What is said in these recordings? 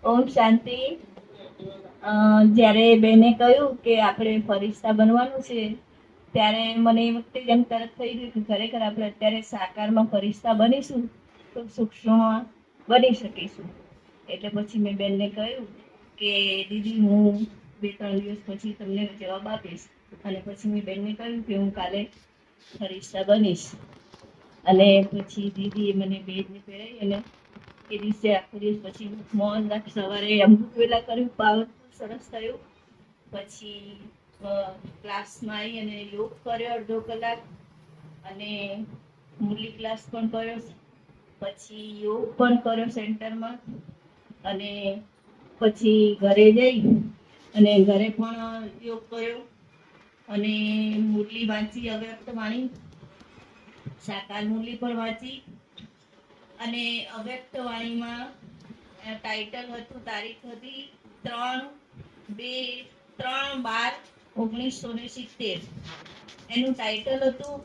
ઓમ શાંતિ. જ્યારે બેને કહ્યું કે આપણે ફરિશ્તા બનવાનું છે, ત્યારે મને એ વખતે જેમ તરત થઈ ગયું કે ખરેખર આપણે અત્યારે સાકારમાં ફરિશ્તા બનીશું તો સૂક્ષ્મમાં બની શકીશું. એટલે પછી મેં બેનને કહ્યું કે દીદી હું 2-3 દિવસ પછી તમને જવાબ આપીશ. અને પછી મેં બેનને કહ્યું કે હું કાલે ફરિશ્તા બનીશ. અને પછી દીદીએ મને બેનને પહેરાવી અને એ દિવસે આખો દિવસ પછી મૌન રાખ સવારે અમૃત વેલા કર્યું, પાવરફુલ સરસ થયું. પછી ક્લાસમાં આવી અને યોગ કર્યો અડધો કલાક, અને મુરલી ક્લાસ પણ કર્યો, પછી યોગ પણ કર્યો સેન્ટરમાં. અને પછી ઘરે જઈ અને ઘરે પણ યોગ કર્યો અને મુરલી વાંચી, અવ્યક્ત વાણી, સાકાર મુરલી પણ વાંચી. અને અવ્યક્ત વાણીમાં ટાઇટલ હતું, તારીખ હતી 3/12/1970. એનું ટાઇટલ હતું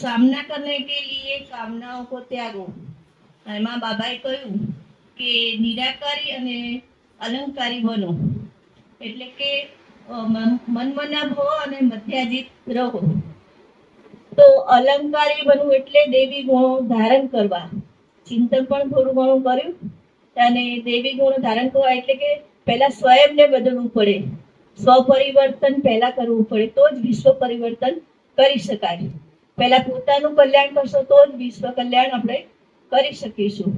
सामना करने के लिए कामनाओं को त्यागो. એમાં બાબાએ કહ્યું કે નિરાકારી અને અલંકારી બનો, એટલે કે મનમના ભવો અને મધ્યાજીત રહો. તો અલંકારી બનવું એટલે દેવી ગુણો ધારણ કરવા. ચિંતન પણ થોડું ઘણું કર્યું. અને દેવી ગુણો ધારણ કરવા એટલે કે પહેલા સ્વયંને બદલવું પડે, સ્વપરિવર્તન પહેલા કરવું પડે, તો જ વિશ્વ પરિવર્તન કરી શકાય. પહેલા પોતાનું કલ્યાણ કરશો તો જ વિશ્વ કલ્યાણ આપણે કરી શકીશું.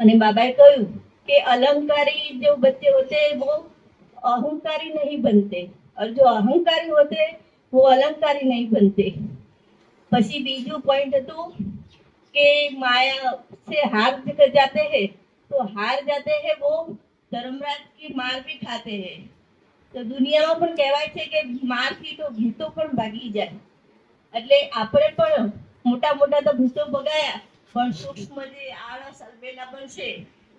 અને બાબાએ કહ્યું કે अलंकारी जो बच्चे होते हैं वो अहंकारी नहीं बनते, और जो अहंकारी होते हैं वो अलंकारी नहीं बनते. પછી બીજું પોઈન્ટ હતું કે माया से हार जाते हैं तो हार जाते हैं वो धर्मराज की मार भी खाते हैं. તો દુનિયામાં પણ કહેવાય છે કે મારથી તો ભૂતો પણ ભાગી જાય. એટલે આપણે પણ મોટા મોટા તો ભૂતો ભગાયા, પણ સૂક્ષ્મ જે આળસ અલબેલા પણ છે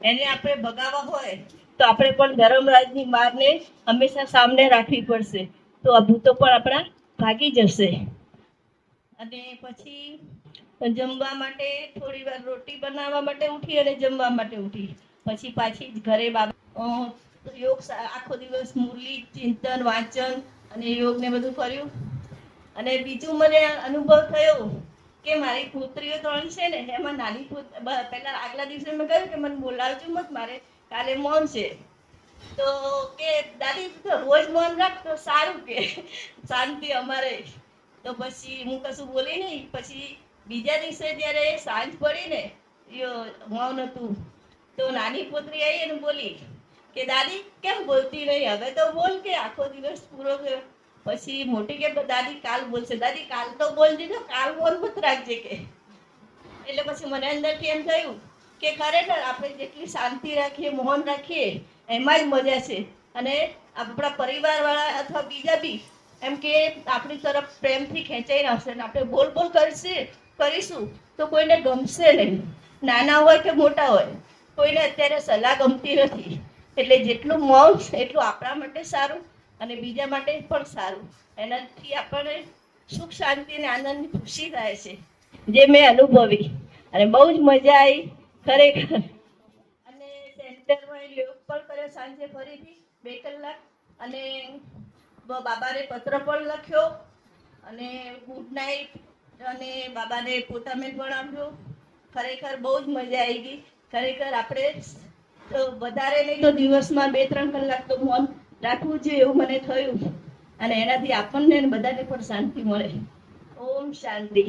એને આપણે ભગાવવા હોય તો આપણે પણ ધર્મરાજની મારને હંમેશા સામે રાખવી પડશે, તો આ ભૂતો પણ આપણા ભાગી જશે. અને પછી જમવા માટે થોડી વાર રોટી બનાવવા માટે ઉઠી અને જમવા માટે ઉઠી. પછી પાછી ઘરે યોગ આખો દિવસ મુરલી, ચિંતન, વાંચન અને યોગ ને બધું કર્યું. અને બીજું મને અનુભવ થયો કે મારી પુત્રીઓ 3 છે ને, એમાં નાની પહેલા આગલા દિવસે મેં કહ્યું કે મને બોલાવજો મત, મારે કાલે મૌન છે. તો કે દાદી તો રોજ મૌન રાખ તો સારું, કે શાંતિ અમારે. તો પછી હું કશું બોલી નહીં. પછી બીજા દિવસે જ્યારે સાંજ પડી ને, મૌન હતું, તો નાની પુત્રી આવી અને બોલી કે દાદી કેમ બોલતી નહીં, હવે તો બોલ, કે આખો દિવસ પૂરો ગયો. પછી મોટી કે દાદી કાલ બોલશે. દાદી કાલ તો બોલ દીધો, કાલ મૌન મત રાખજે કે. એટલે પછી મને અંદરથી એમ થયું કે ખરેખર આપણે જેટલી શાંતિ રાખીએ, મૌન રાખીએ, એમાં જ મજા છે. અને આપણા પરિવારવાળા અથવા બીજા બી એમ કે આપણી તરફ પ્રેમથી ખેંચાઈને આવશે. અને આપણે બોલ બોલ કરીશું તો કોઈને ગમશે નહીં, નાના હોય કે મોટા હોય, કોઈને અત્યારે સલાહ ગમતી નથી. એટલે જેટલું મૌન એટલું આપણા માટે સારું અને બીજા માટે પણ સારું. એનાથી આપણને સુખ, શાંતિ અને આનંદની ખુશી થાય છે, જે મેં અનુભવી. અને બહુ જ મજા આવી ખરેખર. અને સેન્ટરમાં યોગ પણ કર્યો સાંજે ફરીથી 2 કલાક. અને બાબાને પત્ર પણ લખ્યો અને ગુડ નાઇટ અને બાબાને પોતાને પણ આપ્યો. ખરેખર બહુ જ મજા આવી ગઈ. ખરેખર આપણે તો વધારે નહીં તો દિવસમાં 2-3 કલાક તો મૌન રાખવું જોઈએ એવું મને થયું. અને એનાથી આપણને બધાને પણ શાંતિ મળે. ઓમ શાંતિ.